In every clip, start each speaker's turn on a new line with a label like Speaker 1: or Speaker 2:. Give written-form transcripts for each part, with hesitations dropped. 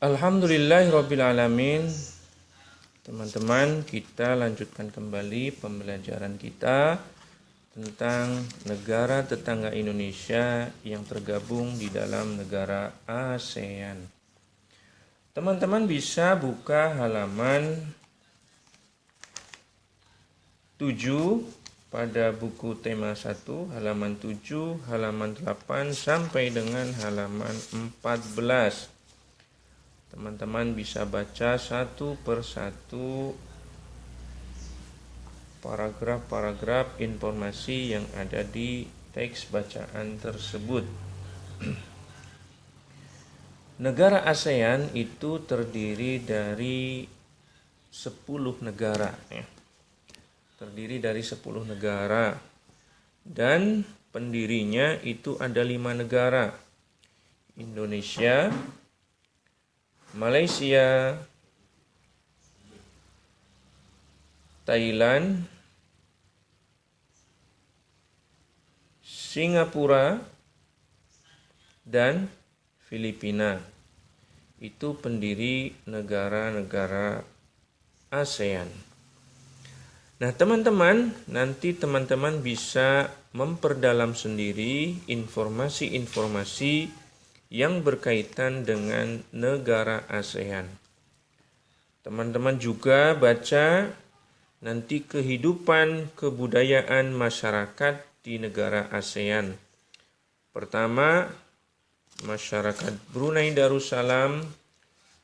Speaker 1: Alhamdulillahirabbil alamin. Teman-teman, kita lanjutkan kembali pembelajaran kita tentang negara tetangga Indonesia yang tergabung di dalam negara ASEAN. Teman-teman bisa buka halaman 7 pada buku tema 1, halaman 7, halaman 8 sampai dengan halaman 14. Teman-teman bisa baca satu persatu paragraf-paragraf informasi yang ada di teks bacaan tersebut. Negara ASEAN itu terdiri dari 10 negara ya. Terdiri dari 10 negara dan pendirinya itu ada 5 negara. Indonesia, Malaysia, Thailand, Singapura, dan Filipina. Itu pendiri negara-negara ASEAN. Nah, teman-teman, nanti teman-teman bisa memperdalam sendiri informasi-informasi yang berkaitan dengan negara ASEAN. Teman-teman juga baca nanti kehidupan kebudayaan masyarakat di negara ASEAN. Pertama, masyarakat Brunei Darussalam,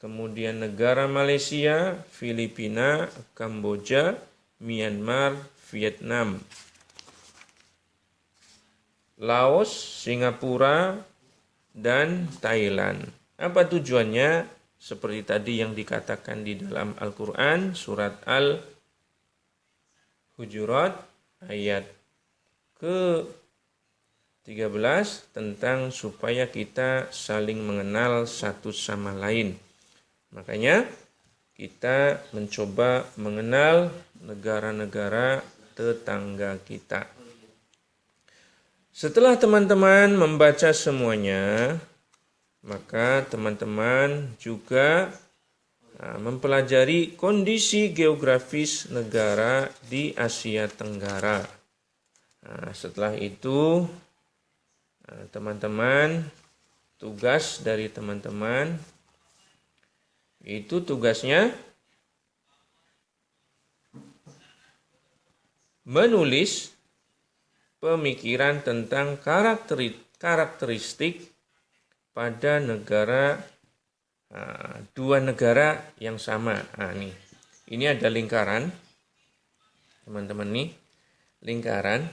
Speaker 1: kemudian negara Malaysia, Filipina, Kamboja, Myanmar, Vietnam, Laos, Singapura, dan Thailand. Apa tujuannya? Seperti tadi yang dikatakan di dalam Al-Quran, surat Al-Hujurat, ayat ke-13, tentang supaya kita saling mengenal satu sama lain. Makanya kita mencoba mengenal negara-negara tetangga kita. Setelah teman-teman membaca semuanya, maka teman-teman juga mempelajari kondisi geografis negara di Asia Tenggara. Setelah itu, teman-teman, tugas dari teman-teman itu tugasnya menulis pemikiran tentang karakteristik pada negara, dua negara yang sama. Ini ada lingkaran, teman-teman nih, lingkaran.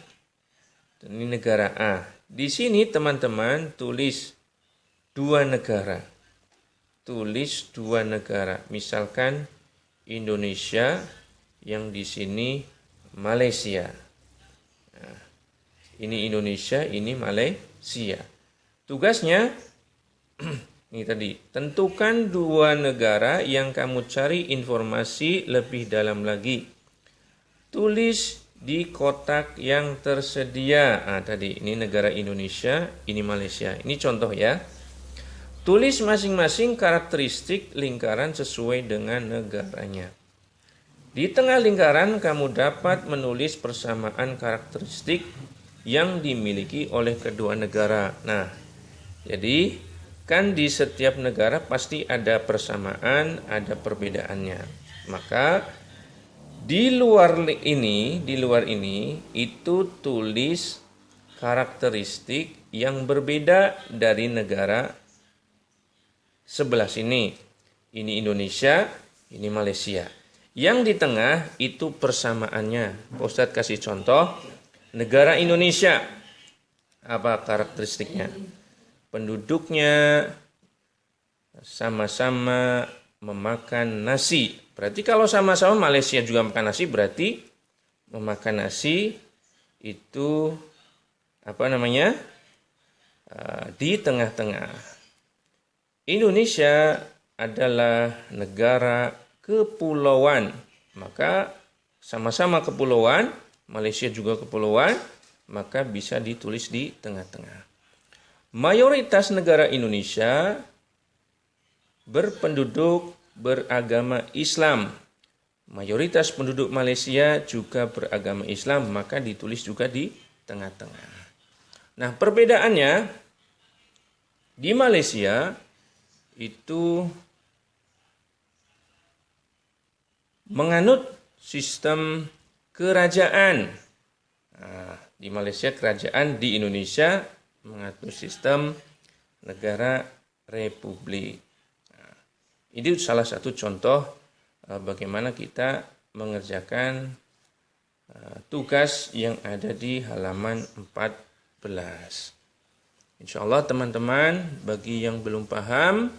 Speaker 1: Ini negara A. Di sini teman-teman tulis dua negara. Tulis dua negara. Misalkan Indonesia, yang di sini Malaysia. Ini Indonesia, ini Malaysia. Tugasnya, ini tadi, tentukan dua negara yang kamu cari informasi lebih dalam lagi. Tulis di kotak yang tersedia. Tadi, ini negara Indonesia, ini Malaysia. Ini contoh ya. Tulis masing-masing karakteristik lingkaran sesuai dengan negaranya. Di tengah lingkaran, kamu dapat menulis persamaan karakteristik yang dimiliki oleh kedua negara. Nah, jadi kan di setiap negara pasti ada persamaan, ada perbedaannya. Maka di luar ini itu tulis karakteristik yang berbeda dari negara sebelah sini. Ini Indonesia, ini Malaysia. Yang di tengah itu persamaannya. Pak Ustadz kasih contoh. Negara Indonesia, apa karakteristiknya? Penduduknya sama-sama memakan nasi. Berarti kalau sama-sama Malaysia juga makan nasi, berarti memakan nasi itu di tengah-tengah. Indonesia adalah negara kepulauan, maka sama-sama kepulauan. Malaysia juga kepulauan, maka bisa ditulis di tengah-tengah. Mayoritas negara Indonesia berpenduduk beragama Islam. Mayoritas penduduk Malaysia juga beragama Islam, maka ditulis juga di tengah-tengah. Nah, perbedaannya di Malaysia itu menganut sistem kerajaan. Nah, di Malaysia kerajaan, di Indonesia menganut sistem negara republik. Nah, ini salah satu contoh bagaimana kita mengerjakan tugas yang ada di halaman 14. Insya Allah teman-teman, bagi yang belum paham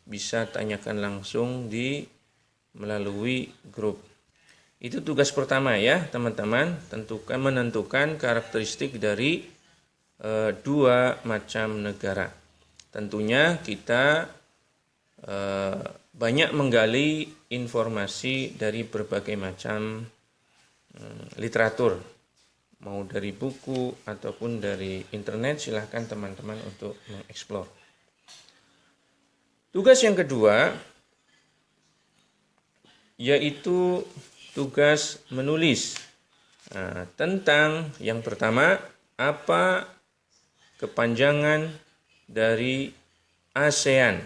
Speaker 1: bisa tanyakan langsung melalui grup. Itu tugas pertama ya teman-teman, menentukan karakteristik dari dua macam negara. Tentunya kita banyak menggali informasi dari berbagai macam literatur, mau dari buku ataupun dari internet. Silahkan teman-teman untuk mengeksplor. Tugas yang kedua yaitu tugas menulis tentang yang pertama, apa kepanjangan dari ASEAN.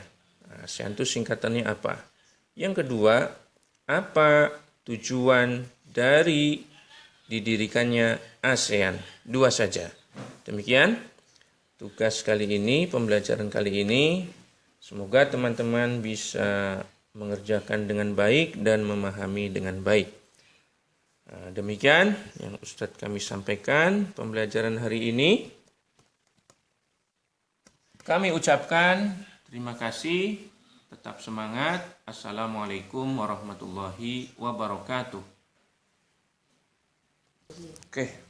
Speaker 1: ASEAN itu singkatannya apa? Yang kedua, apa tujuan dari didirikannya ASEAN? Dua saja. Demikian tugas kali ini, pembelajaran kali ini. Semoga teman-teman bisa mengerjakan dengan baik dan memahami dengan baik. Demikian yang Ustadz kami sampaikan pembelajaran hari ini. Kami ucapkan terima kasih, tetap semangat. Assalamualaikum warahmatullahi wabarakatuh. Oke.